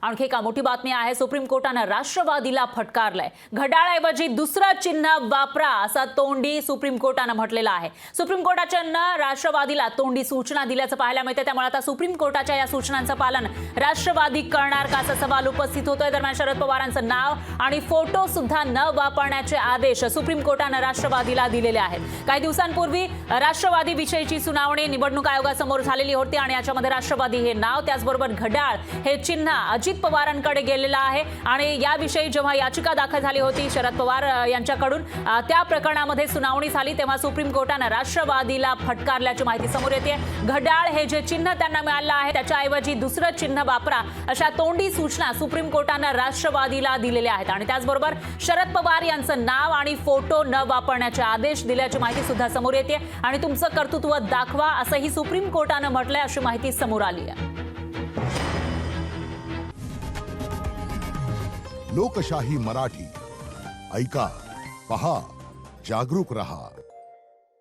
आणखी एक मोठी बातमी आहे। सुप्रीम कोर्टाने राष्ट्रवादीला फटकारलंय। घड्याळऐवजी दुसरं चिन्ह वापरा असं तोंडी सुप्रीम कोर्टाने म्हटलेलं आहे। सुप्रीम कोर्टाच्या राष्ट्रवादीला तोंडी सूचना दिल्याचं पाहायला मिळते। त्यामुळे आता सुप्रीम कोर्टाच्या या सूचनांचं पालन राष्ट्रवादी करणार का असा सवाल उपस्थित होतोय। दरम्यान शरद पवारांचं नाव आणि फोटो सुद्धा न वापरण्याचे आदेश सुप्रीम कोर्टाने राष्ट्रवादीला दिलेले आहेत। काही दिवसांपूर्वी राष्ट्रवादी विषयीची सुनावणी निवडणूक आयोगासमोर झालेली होती आणि याच्यामध्ये राष्ट्रवादी हे नाव त्याचबरोबर घड्याळ हे चिन्ह अजित पवारांकडे गेलेला आहे। आणि याविषयी जेव्हा याचिका दाखल झाली होती शरद पवार यांच्याकडून, त्या प्रकरणामध्ये सुनावणी झाली तेव्हा सुप्रीम कोर्टाने राष्ट्रवादीला फटकारल्याची माहिती समोर येते। घड्याळ हे जे चिन्ह त्यांना मिळालं आहे त्याच्याऐवजी दुसरं चिन्ह वापरा अशा तोंडी सूचना सुप्रीम कोर्टाने राष्ट्रवादीला दिलेल्या आहेत। आणि त्याचबरोबर शरद पवार यांचं नाव आणि फोटो न वापरण्याचे आदेश दिल्याची माहिती सुद्धा समोर येते। आणि तुमचं कर्तृत्व दाखवा असंही सुप्रीम कोर्टाने म्हटलंय अशी माहिती समोर आली आहे। लोकशाही मराठी ऐका, पहा, जागरूक रहा।